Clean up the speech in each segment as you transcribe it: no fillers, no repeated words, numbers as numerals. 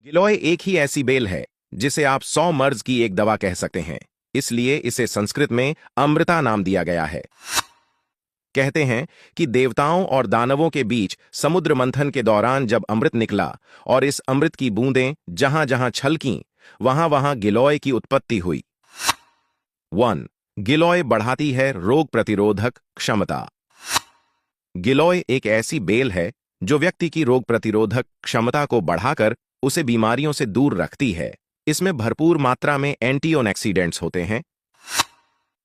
गिलोय एक ही ऐसी बेल है जिसे आप 100 मर्ज की एक दवा कह सकते हैं, इसलिए इसे संस्कृत में अमृता नाम दिया गया है। कहते हैं कि देवताओं और दानवों के बीच समुद्र मंथन के दौरान जब अमृत निकला और इस अमृत की बूंदें जहां जहां छलकीं, वहां वहां गिलोय की उत्पत्ति हुई। 1. गिलोय बढ़ाती है रोग प्रतिरोधक क्षमता। गिलोय एक ऐसी बेल है जो व्यक्ति की रोग प्रतिरोधक क्षमता को बढ़ाकर उसे बीमारियों से दूर रखती है। इसमें भरपूर मात्रा में एंटीऑक्सीडेंट्स होते हैं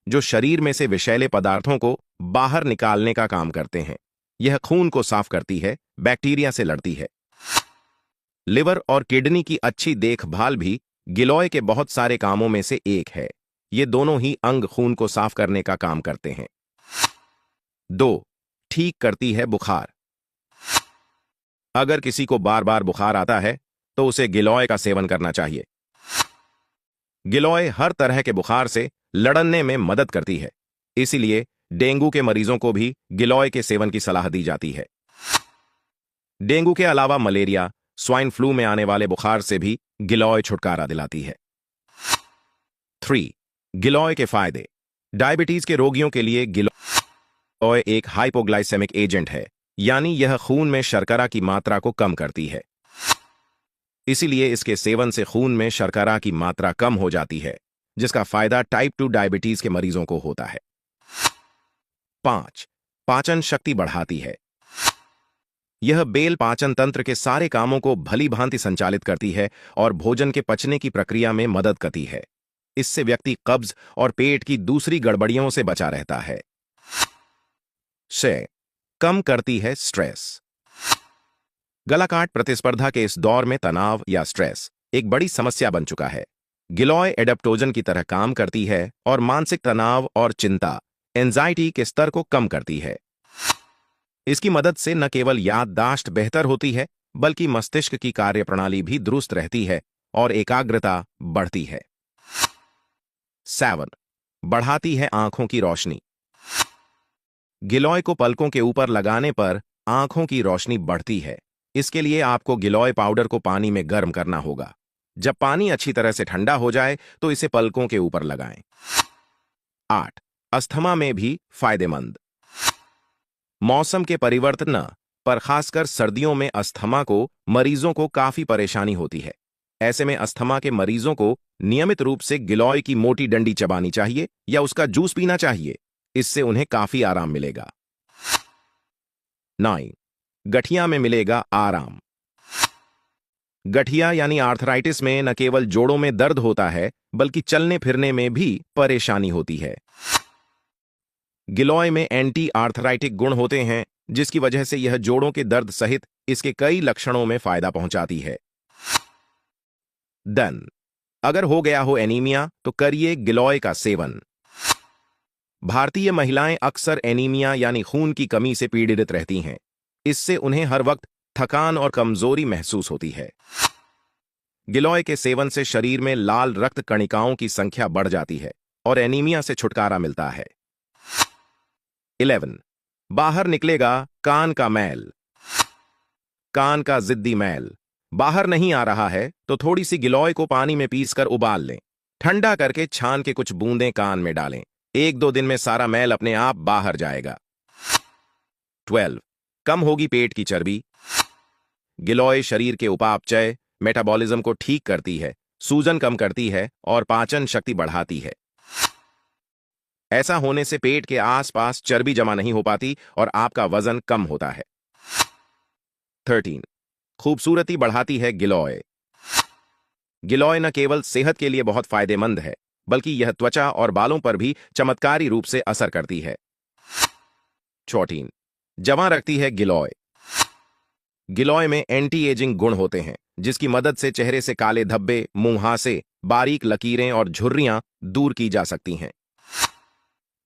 जो शरीर में से विषैले पदार्थों को बाहर निकालने का काम करते हैं। यह खून को साफ करती है, बैक्टीरिया से लड़ती है। लिवर और किडनी की अच्छी देखभाल भी गिलोय के बहुत सारे कामों में से एक है। ये दोनों ही अंग खून को साफ करने का काम करते हैं। 2. ठीक करती है बुखार। अगर किसी को बार बार बुखार आता है तो उसे गिलोय का सेवन करना चाहिए। गिलोय हर तरह के बुखार से लड़ने में मदद करती है, इसीलिए डेंगू के मरीजों को भी गिलोय के सेवन की सलाह दी जाती है। डेंगू के अलावा मलेरिया, स्वाइन फ्लू में आने वाले बुखार से भी गिलोय छुटकारा दिलाती है। 3. गिलोय के फायदे। डायबिटीज के रोगियों के लिए गिलोय एक हाइपोग्लाइसेमिक एजेंट है, यानी यह खून में शर्करा की मात्रा को कम करती है। इसीलिए इसके सेवन से खून में शर्करा की मात्रा कम हो जाती है, जिसका फायदा टाइप 2 डायबिटीज के मरीजों को होता है। 5. पाचन शक्ति बढ़ाती है। यह बेल पाचन तंत्र के सारे कामों को भली भांति संचालित करती है और भोजन के पचने की प्रक्रिया में मदद करती है। इससे व्यक्ति कब्ज और पेट की दूसरी गड़बड़ियों से बचा रहता है। 6. कम करती है स्ट्रेस। गलाकाट प्रतिस्पर्धा के इस दौर में तनाव या स्ट्रेस एक बड़ी समस्या बन चुका है। गिलोय एडेप्टोजन की तरह काम करती है और मानसिक तनाव और चिंता, एंजाइटी के स्तर को कम करती है। इसकी मदद से न केवल याददाश्त बेहतर होती है, बल्कि मस्तिष्क की कार्यप्रणाली भी दुरुस्त रहती है और एकाग्रता बढ़ती है। 7. बढ़ाती है आंखों की रोशनी। गिलोय को पलकों के ऊपर लगाने पर आंखों की रोशनी बढ़ती है। इसके लिए आपको गिलोय पाउडर को पानी में गर्म करना होगा। जब पानी अच्छी तरह से ठंडा हो जाए तो इसे पलकों के ऊपर लगाएं। 8. अस्थमा में भी फायदेमंद। मौसम के परिवर्तन पर खासकर सर्दियों में अस्थमा को मरीजों को काफी परेशानी होती है। ऐसे में अस्थमा के मरीजों को नियमित रूप से गिलोय की मोटी डंडी चबानी चाहिए या उसका जूस पीना चाहिए। इससे उन्हें काफी आराम मिलेगा। 9. गठिया में मिलेगा आराम। गठिया यानी आर्थराइटिस में न केवल जोड़ों में दर्द होता है, बल्कि चलने फिरने में भी परेशानी होती है। गिलोय में एंटी आर्थराइटिक गुण होते हैं, जिसकी वजह से यह जोड़ों के दर्द सहित इसके कई लक्षणों में फायदा पहुंचाती है। अगर हो गया हो एनीमिया तो करिए गिलोय का सेवन। भारतीय महिलाएं अक्सर एनीमिया यानी खून की कमी से पीड़ित रहती हैं। इससे उन्हें हर वक्त थकान और कमजोरी महसूस होती है। गिलोय के सेवन से शरीर में लाल रक्त कणिकाओं की संख्या बढ़ जाती है और एनीमिया से छुटकारा मिलता है। 11. बाहर निकलेगा कान का मैल। कान का जिद्दी मैल बाहर नहीं आ रहा है तो थोड़ी सी गिलोय को पानी में पीसकर उबाल लें। ठंडा करके छान के कुछ बूंदें कान में डालें। 1-2 दिन में सारा मैल अपने आप बाहर जाएगा। 12. कम होगी पेट की चर्बी। गिलोय शरीर के उपापचय, मेटाबॉलिज्म को ठीक करती है, सूजन कम करती है और पाचन शक्ति बढ़ाती है। ऐसा होने से पेट के आसपास चर्बी जमा नहीं हो पाती और आपका वजन कम होता है। 13. खूबसूरती बढ़ाती है गिलोय। गिलोय न केवल सेहत के लिए बहुत फायदेमंद है, बल्कि यह त्वचा और बालों पर भी चमत्कारी रूप से असर करती है। 14. जवां रखती है गिलोय। गिलोय में एंटी एजिंग गुण होते हैं, जिसकी मदद से चेहरे से काले धब्बे, मुंहासे, बारीक लकीरें और झुर्रियां दूर की जा सकती हैं।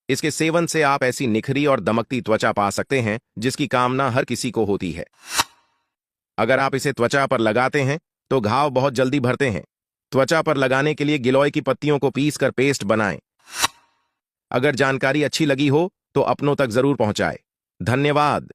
इसके सेवन से आप ऐसी निखरी और दमकती त्वचा पा सकते हैं जिसकी कामना हर किसी को होती है। अगर आप इसे त्वचा पर लगाते हैं तो घाव बहुत जल्दी भरते हैं। त्वचा पर लगाने के लिए गिलोय की पत्तियों को पीसकर पेस्ट बनाएं। अगर जानकारी अच्छी लगी हो तो अपनों तक जरूर पहुंचाएं। धन्यवाद।